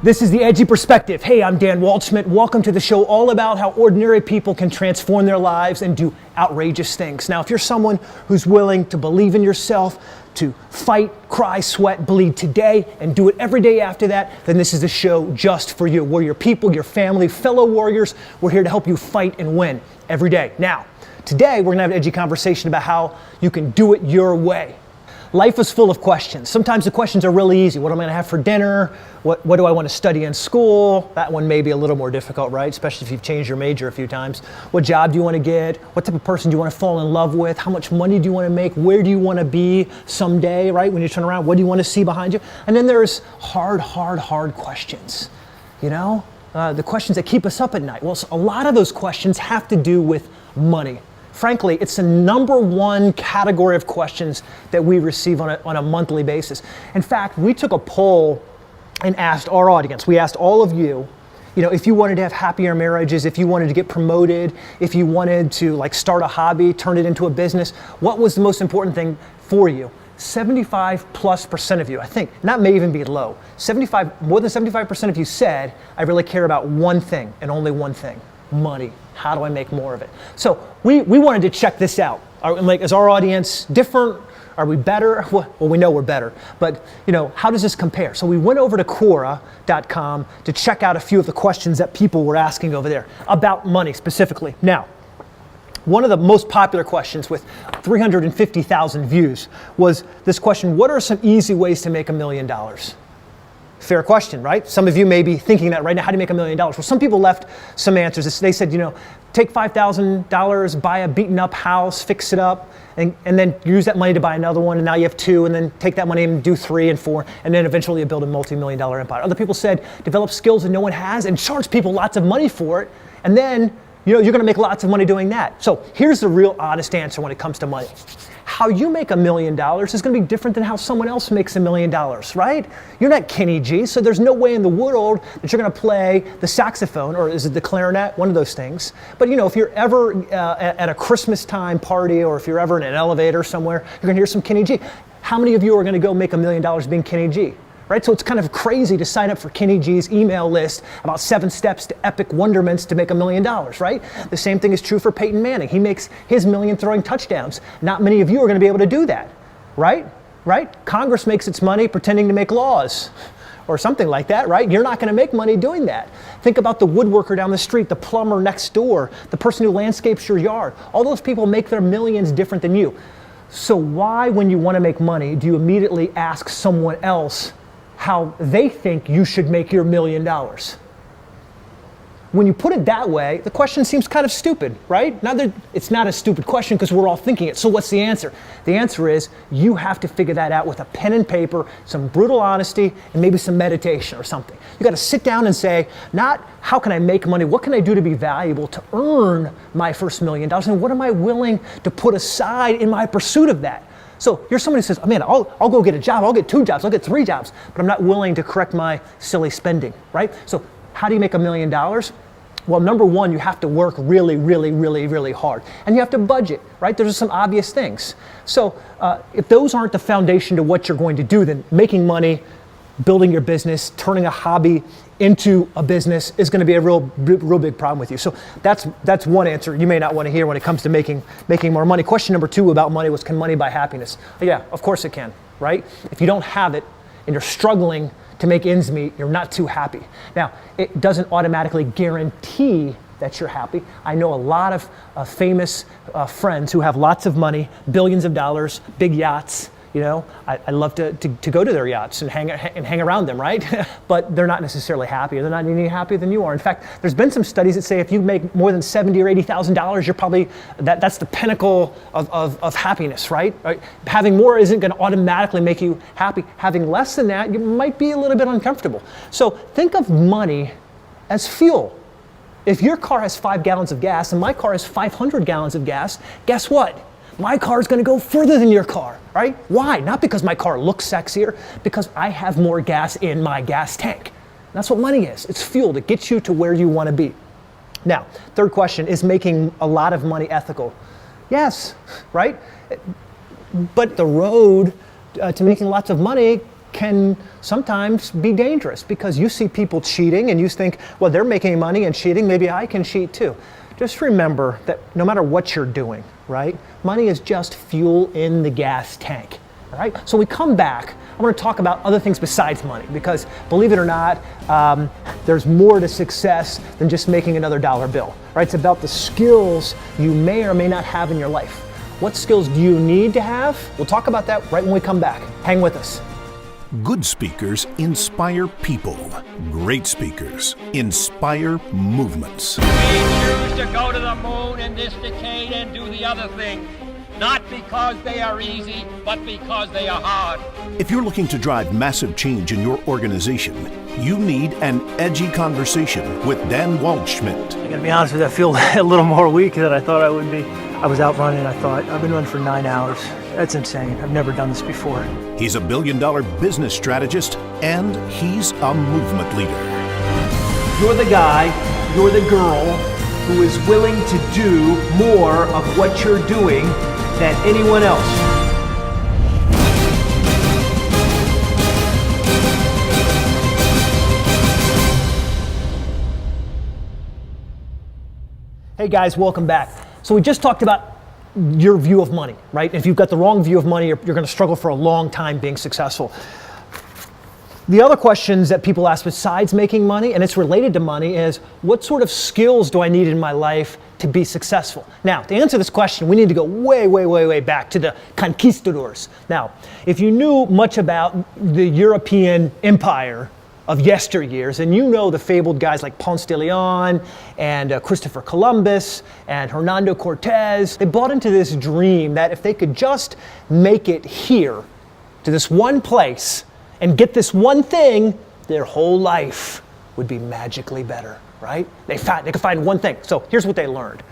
This is The Edgy Perspective. Hey, I'm Dan Waldschmidt. Welcome to the show all about how ordinary people can transform their lives and do outrageous things. Now, if you're someone who's willing to believe in yourself, to fight, cry, sweat, bleed today, and do it every day after that, then this is the show just for you. We're your people, your family, fellow warriors. We're here to help you fight and win every day. Now, today we're gonna have an edgy conversation about how you can do it your way. Life is full of questions. Sometimes the questions are really easy. What am I gonna have for dinner? What do I want to study in school? That one may be a little more difficult, right? Especially if you've changed your major a few times. What job do you want to get? What type of person do you want to fall in love with? How much money do you want to make? Where do you want to be someday, right? When you turn around, what do you want to see behind you? And then there's hard questions, you know? The questions that keep us up at night. Well, a lot of those questions have to do with money. Frankly, it's the number one category of questions that we receive on a monthly basis. In fact, we took a poll and asked our audience, we asked all of you, if you wanted to have happier marriages, if you wanted to get promoted, if you wanted to start a hobby, turn it into a business, what was the most important thing for you? 75+% of you, I think, and that may even be low, more than 75% of you said, I really care about one thing and only one thing, money. How do I make more of it? So we wanted to check this out. Is our audience different? Are we better? Well, we know we're better, but how does this compare? So we went over to Quora.com to check out a few of the questions that people were asking over there about money specifically. Now, one of the most popular questions with 350,000 views was this question: what are some easy ways to make $1 million? Fair question, right? Some of you may be thinking that right now. How do you make $1 million? Well, some people left some answers. They said, take $5,000, buy a beaten up house, fix it up, and then use that money to buy another one, and now you have two, and then take that money and do 3 and 4, and then eventually you build a multi-million-dollar empire. Other people said, develop skills that no one has and charge people lots of money for it, and then you're gonna make lots of money doing that. So here's the real honest answer when it comes to money. How you make $1 million is gonna be different than how someone else makes $1 million, right? You're not Kenny G, so there's no way in the world that you're gonna play the saxophone, or is it the clarinet, one of those things. But if you're ever at a Christmas time party, or if you're ever in an elevator somewhere, you're gonna hear some Kenny G. How many of you are gonna go make $1 million being Kenny G? Right? So it's kind of crazy to sign up for Kenny G's email list about 7 steps to epic wonderments to make $1 million, right? The same thing is true for Peyton Manning. He makes his million throwing touchdowns. Not many of you are going to be able to do that, right? Right? Congress makes its money pretending to make laws or something like that, right? You're not going to make money doing that. Think about the woodworker down the street, the plumber next door, the person who landscapes your yard. All those people make their millions different than you. So why, when you want to make money, do you immediately ask someone else how they think you should make your $1 million? When you put it that way, the question seems kind of stupid, right? Now, it's not a stupid question because we're all thinking it. So what's the answer? The answer is you have to figure that out with a pen and paper, some brutal honesty, and maybe some meditation or something. You got to sit down and say, not how can I make money, what can I do to be valuable to earn my first $1 million, and what am I willing to put aside in my pursuit of that? So you're someone who says, man, I'll go get a job, I'll get 2 jobs, I'll get 3 jobs, but I'm not willing to correct my silly spending, right? So how do you make $1 million? Well, number one, you have to work really, really, really, really hard. And you have to budget, right? There's some obvious things. So if those aren't the foundation to what you're going to do, then making money, building your business, turning a hobby into a business is going to be a real big problem with you. So that's one answer you may not want to hear when it comes to making more money. Question number 2 about money was, can money buy happiness? Yeah, of course it can, right? If you don't have it and you're struggling to make ends meet, you're not too happy. Now, it doesn't automatically guarantee that you're happy. I know a lot of famous friends who have lots of money, billions of dollars, big yachts. I love to go to their yachts and hang around them, right? But they're not necessarily happy. They're not any happier than you are. In fact, there's been some studies that say if you make more than $70,000 or $80,000, you're probably, that's the pinnacle of happiness, right? Having more isn't going to automatically make you happy. Having less than that, you might be a little bit uncomfortable. So think of money as fuel. If your car has 5 gallons of gas and my car has 500 gallons of gas, guess what? My car is going to go further than your car, right? Why? Not because my car looks sexier, because I have more gas in my gas tank. And that's what money is. It's fuel to get you to where you want to be. Now, third question, is making a lot of money ethical? Yes, right? But the road to making lots of money can sometimes be dangerous because you see people cheating and you think, well, they're making money and cheating, maybe I can cheat too. Just remember that no matter what you're doing, right? Money is just fuel in the gas tank, all right? So we come back, I want to talk about other things besides money because believe it or not, there's more to success than just making another dollar bill, right? It's about the skills you may or may not have in your life. What skills do you need to have? We'll talk about that right when we come back. Hang with us. Good speakers inspire people. Great speakers inspire movements. We choose to go to the moon in this decade and do the other thing, not because they are easy, but because they are hard. If you're looking to drive massive change in your organization, you need an edgy conversation with Dan Waldschmidt. I gotta be honest with you, I feel a little more weak than I thought I would be. I was out running, I thought, I've been running for 9 hours. That's insane. I've never done this before. He's a billion-dollar business strategist, and he's a movement leader. You're the guy, you're the girl who is willing to do more of what you're doing than anyone else. Hey guys, welcome back. So we just talked about your view of money, right? If you've got the wrong view of money, you're going to struggle for a long time being successful. The other questions that people ask besides making money, and it's related to money, is what sort of skills do I need in my life to be successful? Now, to answer this question, we need to go way back to the conquistadors. Now, if you knew much about the European empire of yesteryears, and you know the fabled guys like Ponce de Leon and Christopher Columbus and Hernando Cortez, they bought into this dream that if they could just make it here to this one place and get this one thing, their whole life would be magically better, right? They could find one thing. So here's what they learned.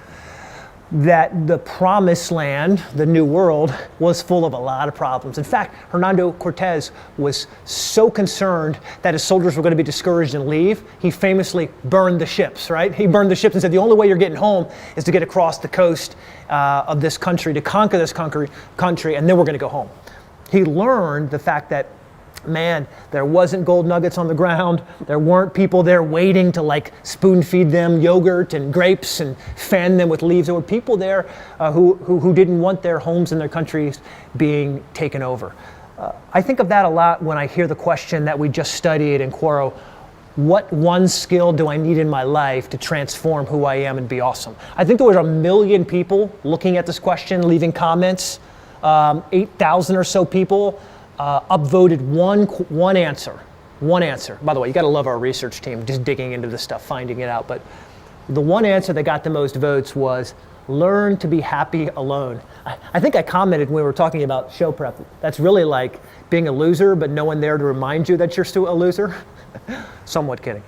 That the promised land, the new world, was full of a lot of problems. In fact, Hernando Cortez was so concerned that his soldiers were going to be discouraged and leave, he famously burned the ships, right? He burned the ships and said the only way you're getting home is to get across the coast of this country, to conquer this country, and then we're going to go home. He learned the fact that, man, there wasn't gold nuggets on the ground. There weren't people there waiting to like spoon feed them yogurt and grapes and fan them with leaves. There were people there who didn't want their homes and their countries being taken over. I think of that a lot when I hear the question that we just studied in Quoro, what one skill do I need in my life to transform who I am and be awesome? I think there was 1 million people looking at this question, leaving comments, 8,000 or so people upvoted one answer. One answer. By the way, you got to love our research team just digging into this stuff, finding it out. But the one answer that got the most votes was learn to be happy alone. I think I commented when we were talking about show prep. That's really like being a loser, but no one there to remind you that you're still a loser. Somewhat kidding.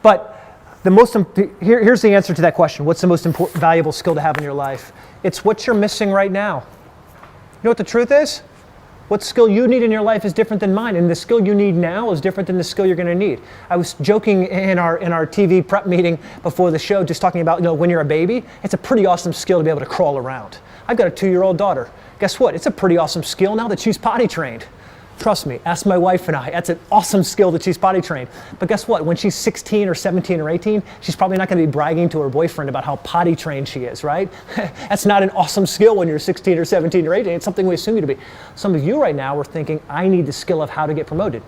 But here's the answer to that question. What's the most important, valuable skill to have in your life? It's what you're missing right now. You know what the truth is? What skill you need in your life is different than mine, and the skill you need now is different than the skill you're going to need. I was joking in our TV prep meeting before the show, just talking about, when you're a baby, it's a pretty awesome skill to be able to crawl around. I've got a 2-year-old daughter. Guess what? It's a pretty awesome skill now that she's potty trained. Trust me, ask my wife and I. That's an awesome skill that she's potty trained. But guess what? When she's 16 or 17 or 18, she's probably not going to be bragging to her boyfriend about how potty trained she is, right? That's not an awesome skill when you're 16 or 17 or 18. It's something we assume you to be. Some of you right now are thinking, I need the skill of how to get promoted.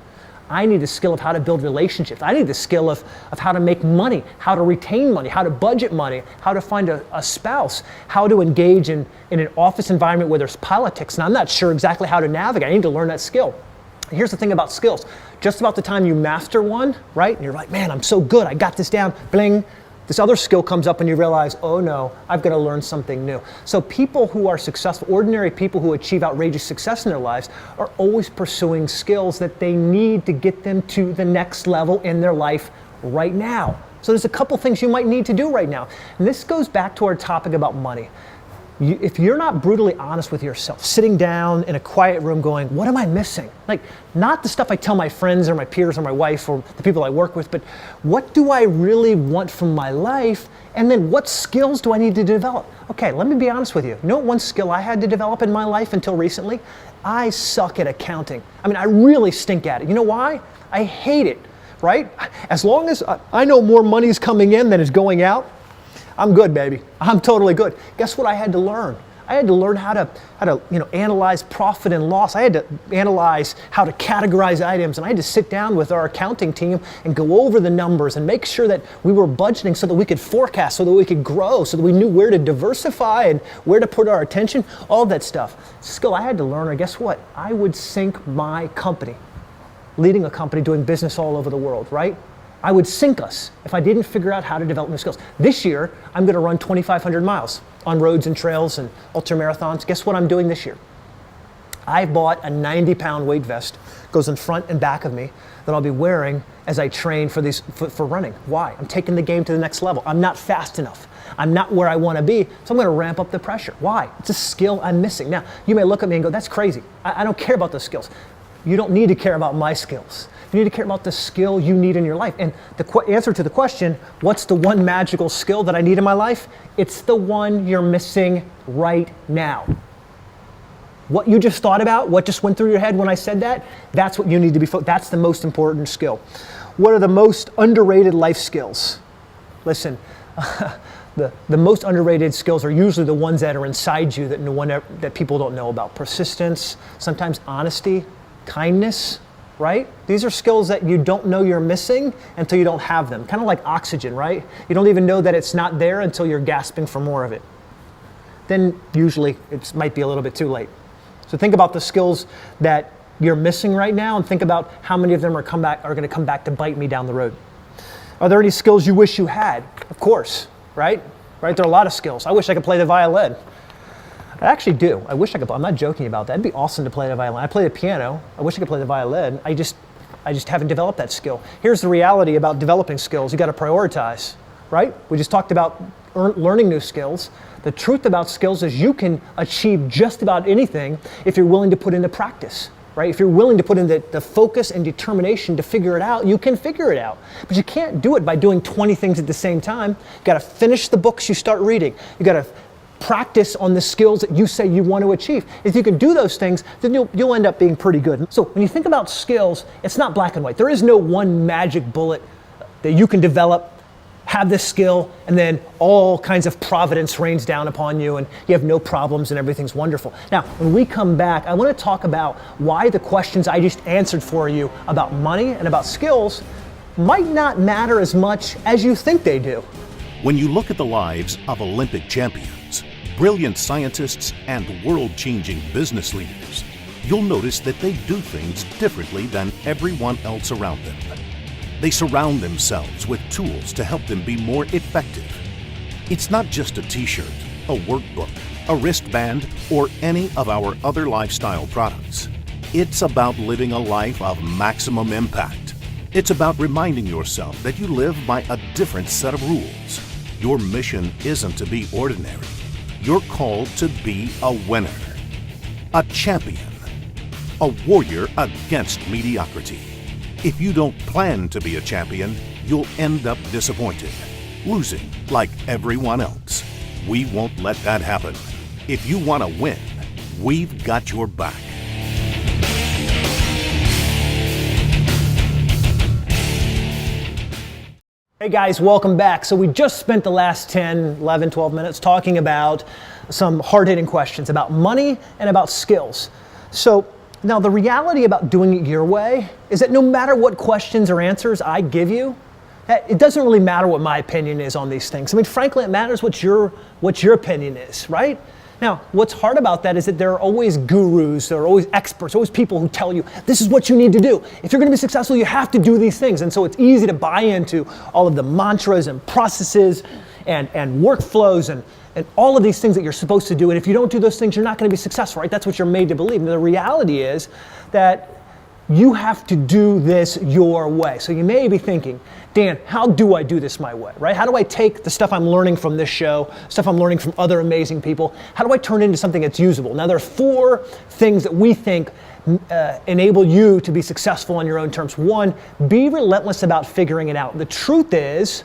I need the skill of how to build relationships. I need the skill of how to make money, how to retain money, how to budget money, how to find a spouse, how to engage in an office environment where there's politics. And I'm not sure exactly how to navigate. I need to learn that skill. And here's the thing about skills. Just about the time you master one, right? And you're like, man, I'm so good. I got this down. Bling. This other skill comes up and you realize, oh no, I've got to learn something new. So people who are successful, ordinary people who achieve outrageous success in their lives, are always pursuing skills that they need to get them to the next level in their life right now. So there's a couple things you might need to do right now. And this goes back to our topic about money. if you're not brutally honest with yourself, sitting down in a quiet room going, what am I missing? Like, not the stuff I tell my friends or my peers or my wife or the people I work with, but what do I really want from my life? And then what skills do I need to develop? Okay, let me be honest with you. You know what one skill I had to develop in my life until recently? I suck at accounting. I mean, I really stink at it. You know why? I hate it, right? As long as I know more money's coming in than is going out, I'm good, baby. I'm totally good. Guess what I had to learn? I had to learn how to analyze profit and loss. I had to analyze how to categorize items, and I had to sit down with our accounting team and go over the numbers and make sure that we were budgeting so that we could forecast, so that we could grow, so that we knew where to diversify and where to put our attention, all that stuff. Skill I had to learn, or guess what? I would sink my company, leading a company, doing business all over the world, right? I would sink us if I didn't figure out how to develop new skills. This year, I'm gonna run 2,500 miles on roads and trails and ultra marathons. Guess what I'm doing this year? I bought a 90-pound weight vest, goes in front and back of me, that I'll be wearing as I train for running. Why? I'm taking the game to the next level. I'm not fast enough. I'm not where I wanna be, so I'm gonna ramp up the pressure. Why? It's a skill I'm missing. Now, you may look at me and go, that's crazy. I don't care about those skills. You don't need to care about my skills. You need to care about the skill you need in your life. And the answer to the question, what's the one magical skill that I need in my life? It's the one you're missing right now. What you just thought about, what just went through your head when I said that, that's what you need to be focused. That's the most important skill. What are the most underrated life skills? Listen, the most underrated skills are usually the ones that are inside you that people don't know about. Persistence, sometimes honesty, kindness, right? These are skills that you don't know you're missing until you don't have them. Kind of like oxygen, right? You don't even know that it's not there until you're gasping for more of it. Then usually it might be a little bit too late. So think about the skills that you're missing right now and think about how many of them are going to come back to bite me down the road. Are there any skills you wish you had? Of course, right? Right? There are a lot of skills. I wish I could play the violin. I actually do. I wish I could. I'm not joking about that. It'd be awesome to play the violin. I play the piano. I wish I could play the violin. I just haven't developed that skill. Here's the reality about developing skills. You got to prioritize, right? We just talked about learning new skills. The truth about skills is you can achieve just about anything if you're willing to put into practice, right? If you're willing to put in the focus and determination to figure it out, you can figure it out. But you can't do it by doing 20 things at the same time. You got to finish the books you start reading. You got to practice on the skills that you say you want to achieve. If you can do those things, then you'll end up being pretty good. So when you think about skills, it's not black and white. There is no one magic bullet that you can develop, have this skill, and then all kinds of providence rains down upon you and you have no problems and everything's wonderful. Now, when we come back, I want to talk about why the questions I just answered for you about money and about skills might not matter as much as you think they do. When you look at the lives of Olympic champions, brilliant scientists, and world-changing business leaders, you'll notice that they do things differently than everyone else around them. They surround themselves with tools to help them be more effective. It's not just a t-shirt, a workbook, a wristband, or any of our other lifestyle products. It's about living a life of maximum impact. It's about reminding yourself that you live by a different set of rules. Your mission isn't to be ordinary. You're called to be a winner, a champion, a warrior against mediocrity. If you don't plan to be a champion, you'll end up disappointed, losing like everyone else. We won't let that happen. If you want to win, we've got your back. Hey guys, welcome back. So we just spent the last 10, 11, 12 minutes talking about some hard-hitting questions about money and about skills. So now the reality about doing it your way is that no matter what questions or answers I give you, it doesn't really matter what my opinion is on these things. I mean, frankly, it matters what your opinion is, right? Now, what's hard about that is that there are always gurus, there are always experts, always people who tell you, this is what you need to do. If you're going to be successful, you have to do these things. And so it's easy to buy into all of the mantras and processes and workflows and all of these things that you're supposed to do. And if you don't do those things, you're not going to be successful, right? That's what you're made to believe. And the reality is that you have to do this your way. So you may be thinking, Dan, how do I do this my way, right? How do I take the stuff I'm learning from this show, stuff I'm learning from other amazing people, how do I turn it into something that's usable? Now, there are 4 things that we think enable you to be successful on your own terms. 1, be relentless about figuring it out. The truth is,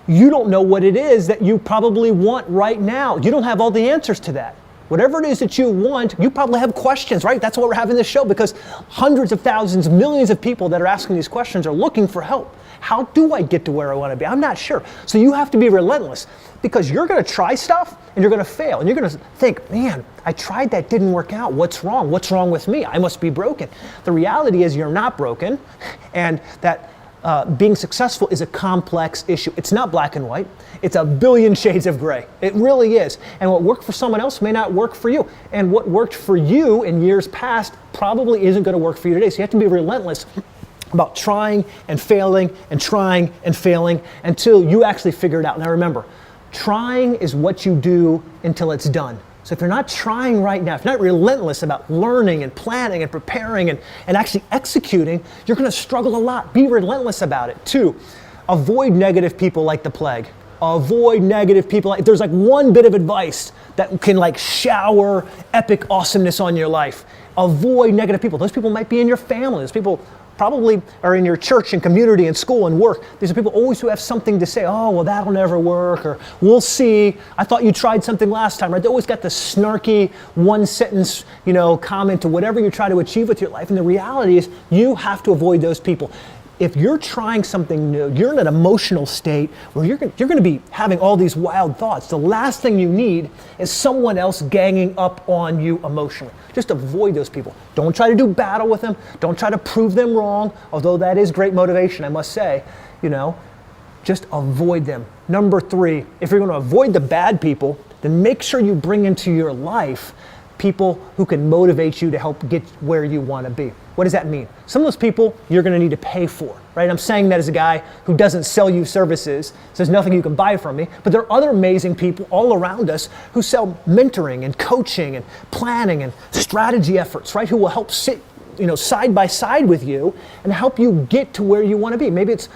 you don't know what it is that you probably want right now. You don't have all the answers to that. Whatever it is that you want, you probably have questions, right? That's why we're having this show, because hundreds of thousands, millions of people that are asking these questions are looking for help. How do I get to where I want to be? I'm not sure. So you have to be relentless, because you're going to try stuff and you're going to fail. And you're going to think, man, I tried that, didn't work out. What's wrong? What's wrong with me? I must be broken. The reality is you're not broken, and that being successful is a complex issue. It's not black and white. It's a billion shades of gray. It really is. And what worked for someone else may not work for you. And what worked for you in years past probably isn't going to work for you today. So you have to be relentless about trying and failing and trying and failing until you actually figure it out. Now remember, trying is what you do until it's done. So if you're not trying right now, if you're not relentless about learning and planning and preparing and actually executing, you're going to struggle a lot. Be relentless about it. 2, avoid negative people like the plague. Avoid negative people. There's like one bit of advice that can like shower epic awesomeness on your life. Avoid negative people. Those people might be in your family. Those people probably are in your church and community and school and work. These are people always who have something to say. Oh, well, that'll never work, or we'll see. I thought you tried something last time, right? They always got the snarky one sentence, comment to whatever you try to achieve with your life. And the reality is you have to avoid those people. If you're trying something new, you're in an emotional state where you're going to be having all these wild thoughts. The last thing you need is someone else ganging up on you emotionally. Just avoid those people. Don't try to do battle with them. Don't try to prove them wrong, although that is great motivation, I must say. Just avoid them. Number 3, if you're going to avoid the bad people, then make sure you bring into your life people who can motivate you to help get where you want to be. What does that mean? Some of those people you're going to need to pay for, right? I'm saying that as a guy who doesn't sell you services, so there's nothing you can buy from me. But there are other amazing people all around us who sell mentoring and coaching and planning and strategy efforts, right? Who will help sit side by side with you and help you get to where you want to be. Maybe it's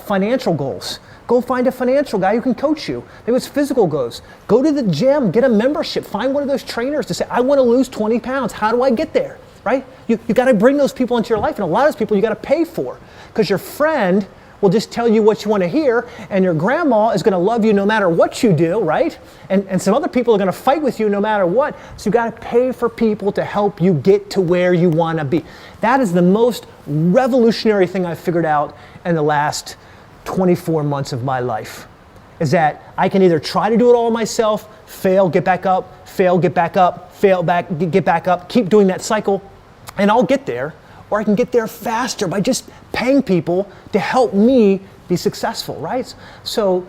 financial goals. Go find a financial guy who can coach you. Maybe it's physical goals. Go to the gym, get a membership. Find one of those trainers to say, I want to lose 20 pounds. How do I get there, right? You got to bring those people into your life. And a lot of those people you got to pay for, because your friend will just tell you what you want to hear, and your grandma is going to love you no matter what you do, right? And some other people are going to fight with you no matter what. So you got to pay for people to help you get to where you want to be. That is the most revolutionary thing I've figured out in the last 24 months of my life, is that I can either try to do it all myself, fail, get back up, fail, get back up, fail, back, get back up, keep doing that cycle, and I'll get there. Or I can get there faster by just paying people to help me be successful, right? So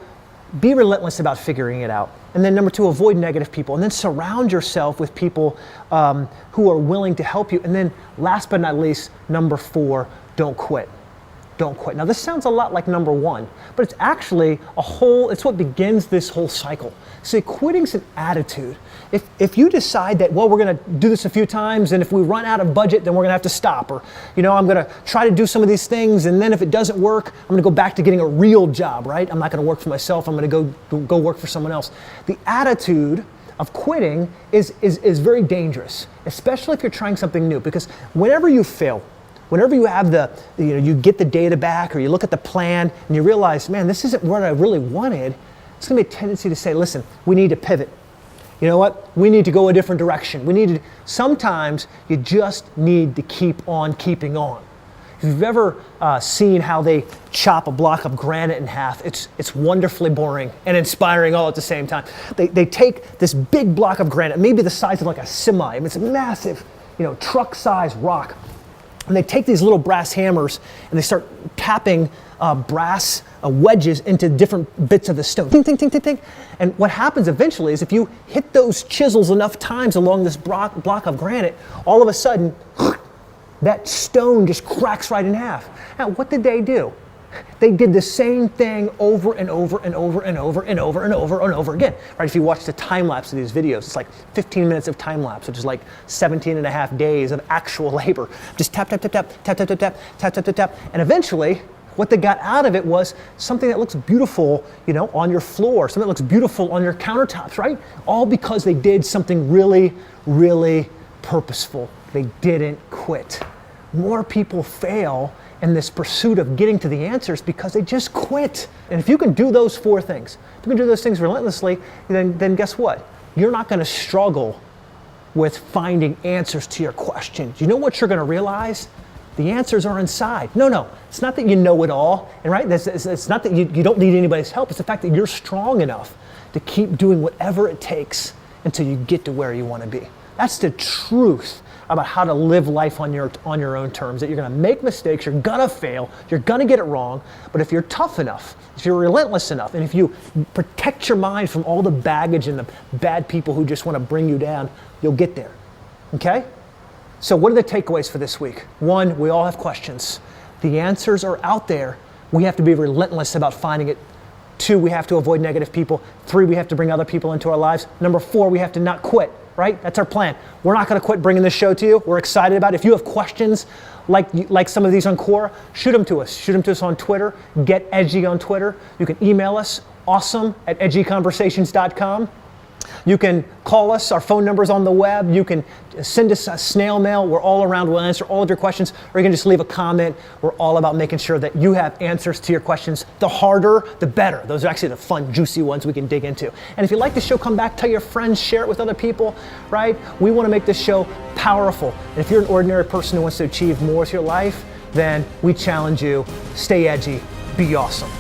be relentless about figuring it out. And then number 2, avoid negative people. And then surround yourself with people who are willing to help you. And then last but not least, number 4, don't quit. Don't quit. Now this sounds a lot like number 1, but it's actually it's what begins this whole cycle. See, quitting's an attitude. If you decide that, well, we're going to do this a few times, and if we run out of budget, then we're going to have to stop. Or, I'm going to try to do some of these things, and then if it doesn't work, I'm going to go back to getting a real job, right? I'm not going to work for myself. I'm going to go work for someone else. The attitude of quitting is very dangerous, especially if you're trying something new, because whenever you fail, whenever you have you get the data back, or you look at the plan and you realize, man, this isn't what I really wanted, it's going to be a tendency to say, listen, we need to pivot. You know what? We need to go a different direction. Sometimes you just need to keep on keeping on. If you've ever seen how they chop a block of granite in half, it's wonderfully boring and inspiring all at the same time. They take this big block of granite, maybe the size of like a semi. I mean, it's a massive, truck-sized rock. And they take these little brass hammers and they start tapping brass wedges into different bits of the stone. Ting, ting, ting, ting, ting. And what happens eventually is if you hit those chisels enough times along this block of granite, all of a sudden, that stone just cracks right in half. Now, what did they do? They did the same thing over and over and over and over and over and over and over again, right? If you watch the time lapse of these videos, it's like 15 minutes of time lapse, which is like 17 and a half days of actual labor. Just tap, tap, tap, tap, tap, tap, tap, tap, tap, tap, tap, tap. And eventually, what they got out of it was something that looks beautiful, on your floor, something that looks beautiful on your countertops, right? All because they did something really, really purposeful. They didn't quit. More people fail in this pursuit of getting to the answers because they just quit. And if you can do those 4 things, if you can do those things relentlessly, then guess what? You're not going to struggle with finding answers to your questions. You know what you're going to realize? The answers are inside. No, it's not that you know it all, and right? It's not that you don't need anybody's help. It's the fact that you're strong enough to keep doing whatever it takes until you get to where you want to be. That's the truth about how to live life on your own terms, that you're going to make mistakes, you're going to fail, you're going to get it wrong, but if you're tough enough, if you're relentless enough, and if you protect your mind from all the baggage and the bad people who just want to bring you down, you'll get there, okay? So what are the takeaways for this week? 1, we all have questions. The answers are out there. We have to be relentless about finding it. 2, we have to avoid negative people. 3, we have to bring other people into our lives. Number 4, we have to not quit. Right? That's our plan. We're not going to quit bringing this show to you. We're excited about it. If you have questions like some of these on Quora, shoot them to us. Shoot them to us on Twitter. Get Edgy on Twitter. You can email us, awesome@edgyconversations.com. You can call us. Our phone number's on the web. You can send us a snail mail. We're all around. We'll answer all of your questions. Or you can just leave a comment. We're all about making sure that you have answers to your questions. The harder, the better. Those are actually the fun, juicy ones we can dig into. And if you like the show, come back, tell your friends, share it with other people, right? We want to make this show powerful. And if you're an ordinary person who wants to achieve more with your life, then we challenge you, stay edgy, be awesome.